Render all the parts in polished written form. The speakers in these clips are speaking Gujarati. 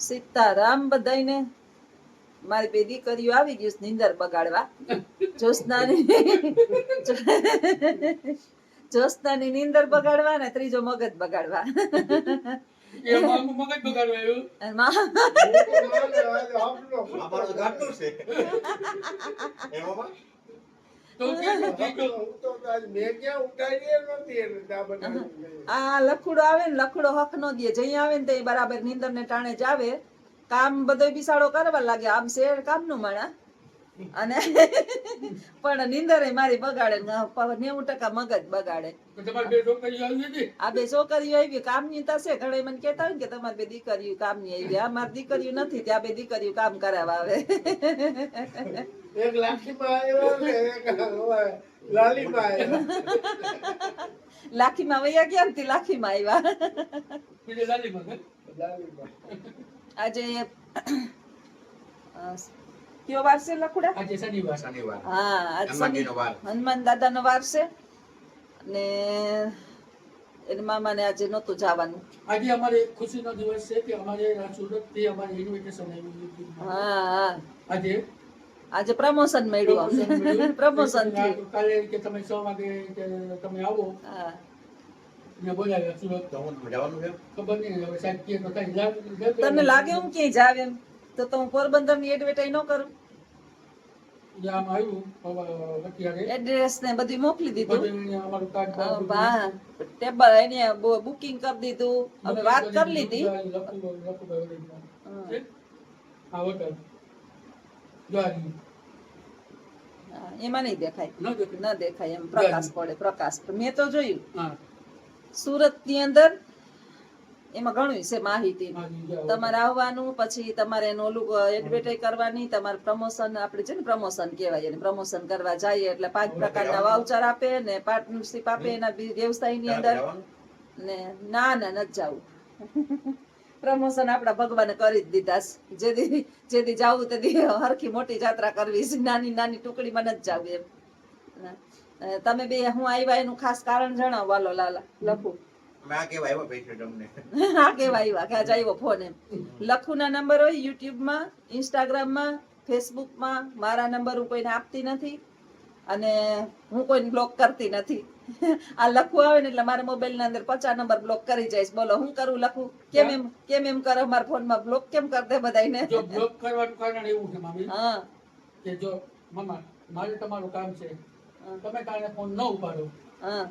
સીતારામ બધાયને. મારી બે દીકરીઓ આવી ગઈ છે નીંદર બગાડવા. જ્યોત્સનાની જ્યોત્સનાની નીંદર બગાડવા ને ત્રીજો મગજ બગાડવા. એ મારું મગજ બગાડવાયું. અને મા- અમારો ગાંઠો છે એમાં તો કે મેં ક્યાં ઉઠાડી નથી એટલે આ બધા આ લખુડો આવે ને લખુડો હક નો દે. જઈ આવે ને તે બરાબર નીંદર ને ટાણે જ આવે. કામ બધો બિસાડો કરવા લાગે. આમ શેર કામ નું માણા અને પણ નીંદર મારી બગાડે. 90% મગજ બગાડે. તમારે બે છોકરીઓ આવી હતી. આ બે છોકરીઓ આવી કામ ની થશે. ઘણા મને કેતા હોય ને કે તમારી બે દીકરીઓ કામ ની આવી. આ મારી દીકરીઓ નથી ત્યાં બે દીકરીઓ કામ કરાવવા આવે. એક લાઠીમાં આવ્યો ને એક લાલીમાં આવ્યો. લાખીમાં વૈયા ગયા ને તે લાખીમાં આવ્યા. બીજે લાલી મગજ. લાલીમાં. આજે કયો વાર છે લખુડા? આજે શનિવાર. શનિવાર હા આજ હનુમાનજીનો વાર. હનુમાન દાદા નો વાર છે. અને એના મામા ને આજે નહોતું જવાનું. આજે અમારે ખુશીનો દિવસ છે કે અમારે સુરત થી અમારે ઇન્વિટેશન આવ્યું. હા હા આજે આજે પ્રમોશન મળ્યું. પ્રમોશન થયું. કાલે કે તમે 6 વાગે કે તમે આવો. હા ને બોલાવ્યા સુરત. તો હું જવાનું છે ખબર નહીં હવે સાહેબ કે તો કઈ તમને લાગે હું ક્યાંય જાવ એમ તો હું પોરબંદર ની એડવર્ટાઈઝ ન કરું? આમ આવ્યું અત્યારે એડ્રેસ ને બધું મોકલી દીધું. બધું અમારું કાર્ડ હા ટેબલ એને બુકિંગ કરી દીધું. અમે વાત કરી લીધી. આ હોટલ દ્વારી હા, એમાં નહીં દેખાય. ન દેખાય. ન દેખાય એમ પ્રકાશ પડે. પ્રકાશ મેં તો જોયું હા સુરત ની અંદર એમાં ઘણું છે માહિતી. હા, જી, જાઓ. તમારે આવવાનું પછી તમારે એનું ઓલું એડવર્ટાઈઝ કરવાની. તમારે પ્રમોશન આપણે છે ને પ્રમોશન કહેવાય એને. પ્રમોશન કરવા જઈએ એટલે 5 પ્રકારના વાઉચર આપે ને પાર્ટનરશિપ આપે એના વ્યવસાયની અંદર. જવાનું ને ના ના નથી જવું. પ્રમોશન આપડા ભગવાને કરી જ દીધા છે. જેથી જાવું તેથી હરખી મોટી જાત્રા કરવી છે. નાની નાની ટુકડીમાં નથી જવું એમ. તમે બે હું આવ્યા એનું ખાસ કારણ જણાવો. વાલો લાલા લખું અમે આ કેવા આવ્યા પૈસા તમને આ કેવા આવ્યા કે આજે આવ્યો ફોન એમ. લખુના નંબર હોય યુટ્યુબમાં, ઇન્સ્ટાગ્રામમાં, ફેસબુકમાં. મારા નંબર હું કોઈને આપતી નથી અને હું કોઈને બ્લોક કરતી નથી. આ લખવું આવે ને એટલે મારા મોબાઈલ ના અંદર 50 નંબર બ્લોક કરી જાય. બોલો હું કરું લખું? કેમ એમ કરો? મારા ફોનમાં બ્લોક કેમ કરી દે બધાને? જો બ્લોક કરવાનું કારણ એવું છે મામી હા કે જો મામા મારે તમારું કામ છે તમે કારણે ફોન ન ઉપાડો હા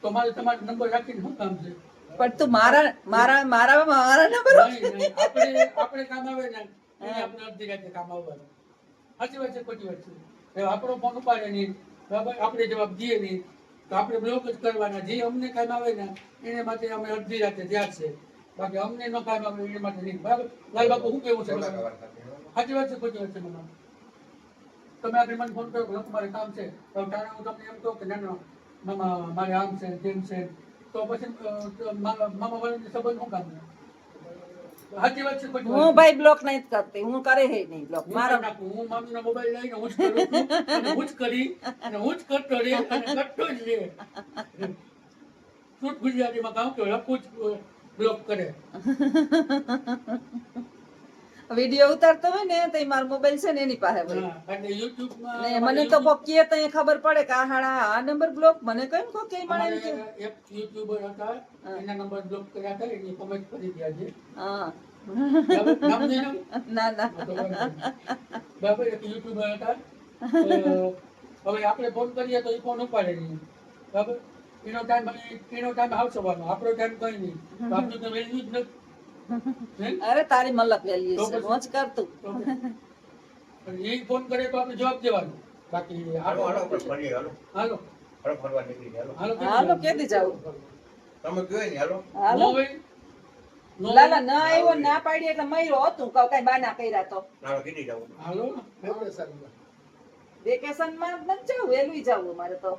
તો મારે તમારો નંબર રાખીને શું કામ છે? પણ તું મારા નંબર નહીં, નહીં. આપણે કામ આવે ને એને આપણે અડધી રાતે કામ આવવાનું. સાચી વાત છે ખોટી વાત છે? હવે આપણો ફોન ઉપાડે નહીં બરાબર આપણે જવાબ દઈએ નહીં તો આપણે બ્લોક જ કરવાના. જે અમને કામ આવે ને એને માટે અમે અડધી રાતે ત્યાં છે. બાકી અમને ન કામ આવે એને માટે નહીં. બરાબર લાલ બાપુ શું કેવું છે તમારું? સાચી વાત છે ખોટી વાત છે મામા? તમે આગળ મને ફોન કરો કે તમારે કામ છે તો તારે હું તમને એમ કહું કે ના ના મામા મારે આમ છે તેમ છે તો પછી મામા વાળાને સંબંધ શું કામ છે? સાચી વાત છે ખોટી વાત હું છે? ભાઈ બ્લોક નહીં જ કરતી. હું કરે હે નહીં બ્લોક. હું મારો કરી નાખું. હું મામીનો મોબાઈલ લઈને હું જ કરું છું અને હું જ કરી અને હું જ કરતો રહે અને કરતો જ રહે. શુદ્ધ ગુજરાતીમાં કહું કે લખું જ બ્લોક કરે. વિડીયો ઉતારતો હોય ને તો મારો મોબાઈલ છે ને એની પાસે હોય. હા, અને યુટ્યુબમાં ને મને તો કોક કહે તો એ ખબર પડે કે આ હાડા આ નંબર બ્લોક. મને કઈ કોક કે મળે એમ કે અમારે એક યુટ્યુબર હતા એના નંબર બ્લોક કર્યા હતા એની કોમેન્ટ કરી દીધા છે. હા બરાબર? નામ નહીં નામ? ના ના હા, તો વાંધો નહીં. બરાબર એક યુટ્યુબર હતા તો હવે આપણે ફોન કરીએ તો એ ફોન ઉપાડે નહીં. બરાબર એનો ટાઈમ આવવાનો આપણો ટાઈમ કઈ નહીં તો આપણે તો વેલ્યુ જ નથી. હે? અરે તારી મલક વેલ્યુ છે. મોજ કર તું. તો એ ફોન કરે તો આપણે જવાબ દેવાનો. બાકી હાલો હાલો હાલો આપણે ફરીએ હાલો હાલો હાલો ફરવા નીકળી ગયા હાલો હાલો કેદી જાવું? તમે કહો ને હાલો હાલો નો હોય નો લાલા ના આવ્યો ને ના પાડી એટલે મયરો હતું. કઈ બાના કર્યા તો હાલો કીધી જાવ હાલો વેકેશનમાં. વેકેશન માં નથી જવું. વેલું જવું અમારે તો.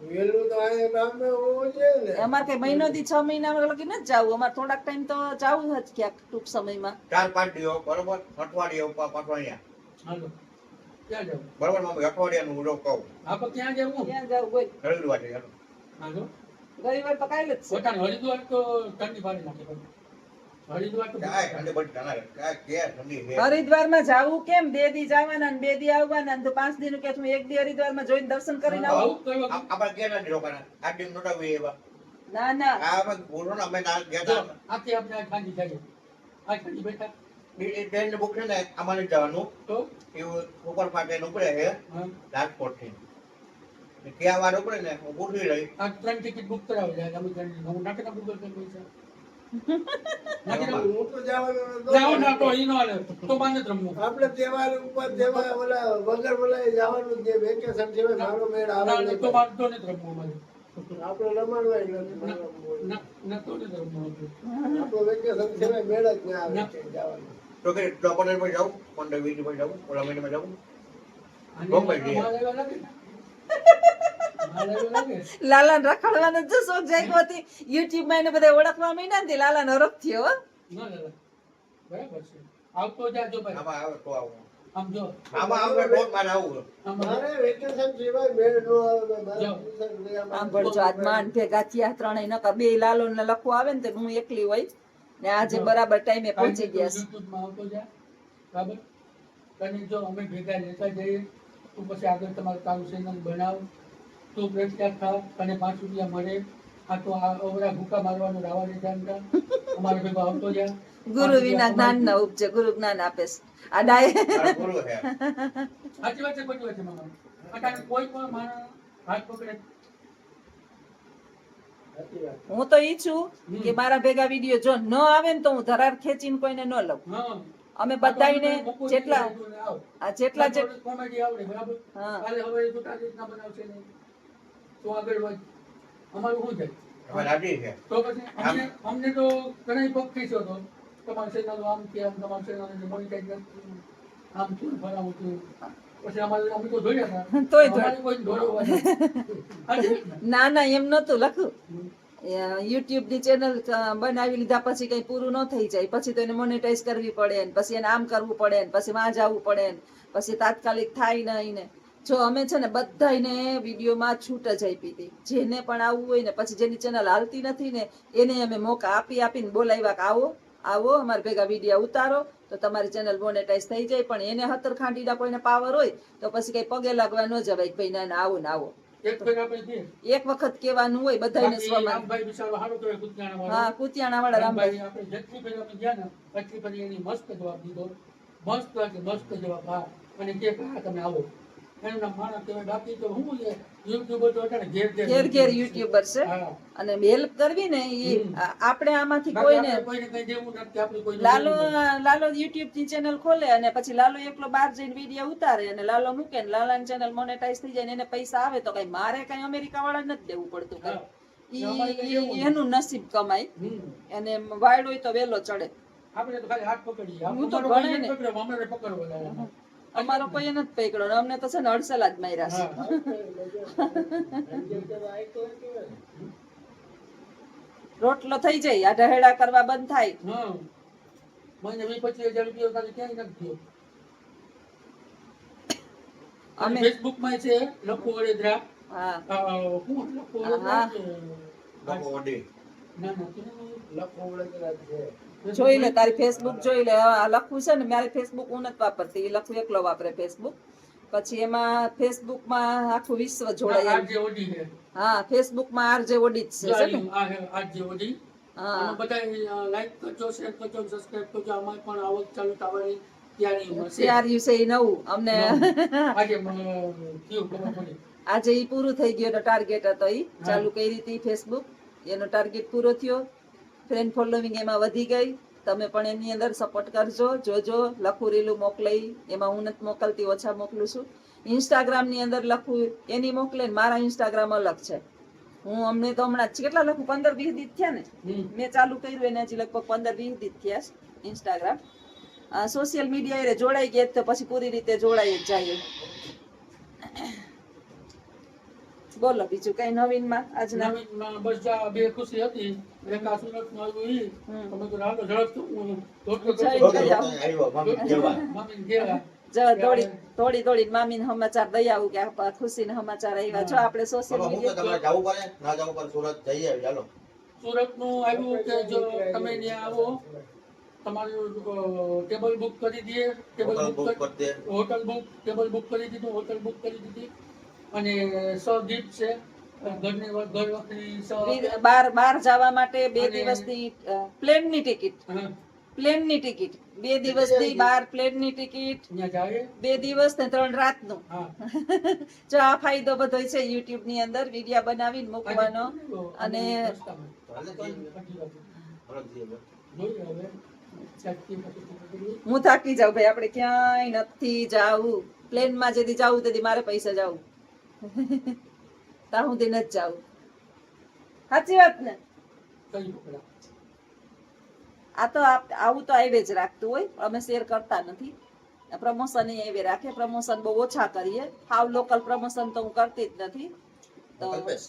વહેલું તો અહીંયા ગામમાં હોવું જોઈએ ને. અમારે કઈ મહિનો થી 6 મહિના લગી નથી જવું. અમારે થોડાક ટાઈમ તો જવું જ ક્યાંક ટૂંક સમયમાં. 4-5 દિવસ બરોબર અઠવાડિયે પાછવાડિયા હાલો ક્યાં જાવ? બરોબર મમ્મી અઠવાડિયાનું હું કહું આપણે ક્યાં જવું? ક્યાં જવું બોલ? રવિવાર છે હાલો હાલો રવિવાર તો કાલે જ છે. પોતાની હરિદ્વાર તો ઠંડી પાડી નાખે. હરિદ્વાર તો કાંઈ ઠંડી બધી ઠંડા કાંઈ ક્યાં ઠંડી છે હરિદ્વારમાં જાવું કેમ 2 દી જવાના ને 2 દી આવવાના ને તો 5 દી નું કે હું 1 દી હરિદ્વારમાં જોઈને દર્શન કરીને આવું આવું કરવા આપણે ક્યાં નથી રોકાણા આ ટીમ નહોતા હોય એવા ના ના આ અમે બોલો ને અમે ના ગયા જો, હતા આથી આપણે આ ખાંડી જઈએ આ ખાંડી બેઠા એ ટ્રેન બુક છે ને અમારે જવાનું તો એવું ઉપર પાટે ઉપડે છે હા, રાજકોટ થી ક્યાં વાર ઉપડે ને હું પૂછી રહી આ 3 ટિકિટ બુક કરાવી જાય અમે હું નાખી નાખું ગૂગલ પે પૈસા નાખી નાખું. હું તો જવાનો નતો. જાઓ ના તો ઈ નો હાલે તો બાને જ રમવું આપણે તહેવાર ઉપર તહેવાર ઓલા વગર બોલાય જવાનું જે વેકેશન છે મારો મેળ આવે ના, નહીં. તો બાને તો નથી રમવું અમારે આપણે રમાડવાય નથી રમવું. ના તો નથી રમવું આપણે. આપણું વેકેશન છે મેળ જ ના આવે ના. છે જવાનું. તો કે ચોપન પર જાઉં 15-20 પર જાઉં ઓલા મહિનામાં જાઉં આને બોમ્બે જઈએ. મારે એવા લાગે ને? મારે એવા લાગે? લાલાને રખડવાનો જ શોખ જાગ્યો હતી યુટ્યુબ માં એને બધા ઓળખવા માંડ્યા ને લાલાનો હરખ થયો હો. ના દાદા બરાબર છે આવતો જાજો ભાઈ આમાં આવે તો આવું આમ જો આમાં આવે તો જ મારે આવું આમ મારે વેકેશન સિવાય મેળ ન આવે. મારે જો. ટ્યુશન લઈ આમ સાંભળજો આજ માન ભેગા થયા ત્રણેય નકર બે લાલો ને લખવું આવે ને તો હું એકલી હોય ને આજે બરાબર ટાઈમે પહોંચી ગયા છે. YouTube માં આવતો જા બરાબર અને જો અમે ભેગા લેતા જઈએ તું પછી આગળ તમારું તારું ચેનલ બનાવ તું પ્રખ્યાત થાવ અને 5 રૂપિયા મળે આ તો આ અવરા ભૂકા મારવાનું રાવા દે જાણતા અમારે ભેગો આવતો જા ગુરુ વિના જ્ઞાન ના ઉપજે ગુરુ જ્ઞાન આપે છે આ ડાય મારે પૂરું છે સાચી વાત છે ખોટી વાત છે મામા અટાણે કોઈ પણ માણસ હાથ પકડે સાચી વાત. હું તો ઈ છું કે મારા ભેગા વિડીયો જો ન આવે ને તો હું ધરાર ખેંચીને કોઈને ન લઉં હા અમે બધાયને જેટલા આ જેટલા જે કોમેડી આવડે બરાબર હા. કાલે હવે તું તારી રીતના બનાવશે નહીં તો આગળ વધ અમારું શું જાય અમે રાજી છે તો પછી અમને તો ઘણા પક્ષી છો તો તમારા ચેનલ આમ કે આમ તમારા ચેનલ મોનિટાઈઝ આમ થયું ફરાવું થયું પછી અમારે અમે તો જોયા હતા તોય અમારે કોઈ દોરવા ના ના એમ નતું લખું યુટ્યુબ ની ચેનલ બનાવી લીધા પછી કઈ પૂરું ન થઈ જાય પછી તો એને મોનેટાઈઝ કરવી પડે ને પછી એને આમ કરવું પડે ને પછી માં જવું પડે ને પછી તાત્કાલિક થાય નહીં ને જો અમે છે ને બધાયને વિડીયોમાં છૂટ જ આપી હતી જેને પણ આવવું હોય ને પછી જેની ચેનલ હાલતી નથી ને એને અમે મોકા આપીને બોલાવ્યા કે આવો આવો અમારા ભેગા વિડીયો ઉતારો તો તમારી ચેનલ મોનેટાઈઝ થઈ જાય પણ એને હતર ખાંડીના કોઈને પાવર હોય તો પછી કઈ પગે લાગવા ન જવાય કે ભાઈ ના ના આવો ને આવો એક ફેર આપણે છીએ એક વખત કેવાનું હોય બધાને સ્વમાન રામભાઈ બિચારો હારો કહેવાય કુતિયાણા વાળો. હા કુતિયાણા વાળા રામભાઈ રામભાઈ આપણે જેટલી ફેર અમે ગયા ને એટલી ફેર એની મસ્ત જવાબ દીધો મસ્ત એટલે મસ્ત જવાબ હા અને કે હા તમે આવો એનું નામ માણસ કહેવાય બાકી તો હું છે યુટ્યુબર તો હતા ને ઘેર ઘેર ઘેર યુટ્યુબર છે હા અને હેલ્પ કરવી ને એ આપણે આમાંથી બાકી કોઈને આપણે કોઈને કઈ દેવું નથી આપણે કોઈને લાલો દેવું નથી. લાલો યુટ્યુબ ની ચેનલ ખોલે અને પછી લાલો એકલો બહાર જઈને વિડીયો ઉતારે અને લાલો મૂકે ને લાલાની ચેનલ મોનેટાઈઝ થઈ જાય ને એને પૈસા આવે તો કઈ મારે કઈ અમેરિકા વાળા નથી દેવું પડતું હા. કઈ અમારે કઈ એવું ઈ એનું નસીબ કમાય હમ. અને વાયડ હોય તો વેલો ચડે આપણે તો ખાલી હાથ પકડીએ હું તો અમારો કોઈ ગણે નથી ને. પકડ્યો, અમારે પકડવાના. અમારો કોઈ નથી પકડ્યો ને અમને તો છે ને અડસલા જ માર્યા છે હા. રોટલો થઈ જાય આ ઢહેડા કરવા બંધ થાય હા. મહિને 20-25 હજાર રૂપિયા તારે ક્યાંય નથી થયો. અમે ફેસબુક માં છે લખો વડોદરા હા હું લખો હા. વડોદરા છે. લોકો વડી ના ના તું લખો વડોદરા છે. જોઈ લે તારી ફેસબુક જોઈ લે આ લખવું છે ને મારી ફેસબુક હું નથી વાપરતી ઈ લખવું એકલો વાપરે ફેસબુક પછી એમાં ફેસબુકમાં આખું વિશ્વ જોડાય આ જે ઓડી છે હા ફેસબુકમાં આરજે ઓડી જ જો છે ને આ હે આ જે ઓડી હા આમાં બધા લાઈક કરજો શેર કરજો સબસ્ક્રાઇબ કરજો આમાં પણ આવક ચાલુ થવાની તૈયારી છે તૈયારી છે ઈ નવું અમને આજે કયું ખબર પડી આજે ઈ પૂરું થઈ ગયું એનો ટાર્ગેટ હતો ઈ ચાલુ કરી હતી ફેસબુક એનો ટાર્ગેટ પૂરો થયો ફ્રેન્ડ ફોલોવિંગ એમાં વધી ગઈ તમે પણ એની અંદર સપોર્ટ કરજો જોજો લખું રીલું મોકલાઈ એમાં હું નથી મોકલતી ઓછા મોકલું છું ઇન્સ્ટાગ્રામ ની અંદર લખું એની મોકલે ને મારા ઇન્સ્ટાગ્રામ અલગ છે હું અમને તો હમણાં કેટલા લખું 15-20 દી થયા ને મેં ચાલુ કર્યું એને હજી લગભગ 15-20 દી થયા છે ઇન્સ્ટાગ્રામ સોશિયલ મીડિયા એ જોડાઈ ગયા તો પછી પૂરી રીતે જોડાઈ જ જાય બોલો બીજું કઈ નવીન માં આજના નવીનમાં બસ આ બે ખુશી હતી એક આ સુરતમાં આવ્યું ઈ તમે તો રાડો ઝડપથી હું ધોતો જય કરતો જય. આવ્યો મમ્મી જેવા મામીને ઘેરા જો દોડી મામી સમાચાર દઈ આવું કે ખુશી ના સમાચાર આવ્યા જો આપણે સોશિયલ બાબા, હું તો મીડિયા તમારે જવું પડે ના જવું પડે સુરત જઈ આવી ચાલો સુરતનું આવ્યું કે જો તમે ત્યાં આવો તમારું ટેબલ બુક કરી દઈએ, હોટલ બુક કરી દે. હોટલ બુક, ટેબલ બુક કરી દીધું, હોટલ બુક કરી દીધી. અને 100 ગિફ્ટ છે, ઘરની ઘર વખરી 100. બાર જવા માટે 2 અને- દિવસની પ્લેનની ટિકિટ, હા, પ્લેનની ટિકિટ 2 દિવસની બાર પ્લેનની ટિકિટ, ત્યાં જાય. 2 દિવસ ને 3 રાતનું. હા, જો આ ફાયદો બધો છે યુટ્યુબ ની અંદર વિડિયા બનાવીને મૂકવાનો. અને રસ્તામાં. હાલે જઈએ. સાચી વાત છે. હાલો જઈએ. જોઈએ હવે. ચાકરી પછી કરીએ. હું થાકી જાઉં ભાઈ, આપણે ક્યાંય નથી જાવું. પ્લેનમાં જેથી જાવું તેથી મારે પૈસા જાવું. ત્યાં સુધી નથી જાવું. સાચી વાત ને? કઈ પકડા. આ તો આવું તો આવે જ રાખતું હોય, અમે શેર કરતા નથી. પ્રમોશન એવી રાખે, પ્રમોશન બહુ ઓછા કરીએ. હાવ લોકલ પ્રમોશન તો હું કરતી જ નથી. તો કલ્પેશ,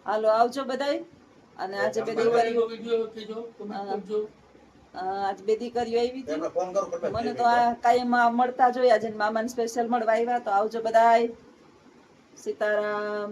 હાલો આવજો બધાય. અને આજે બે તમારો દીકરીઓ વિડીયો કીધો, કમેન્ટ કરજો. આજ બે દીકરીઓ આવી હતી. એમને ફોન કરો કલ્પેશ. મને તો આ કાયમ મળતા જોયા છે. મામાને સ્પેશિયલ મળવા આવ્યા. તો આવજો બધાય. સીતારામ.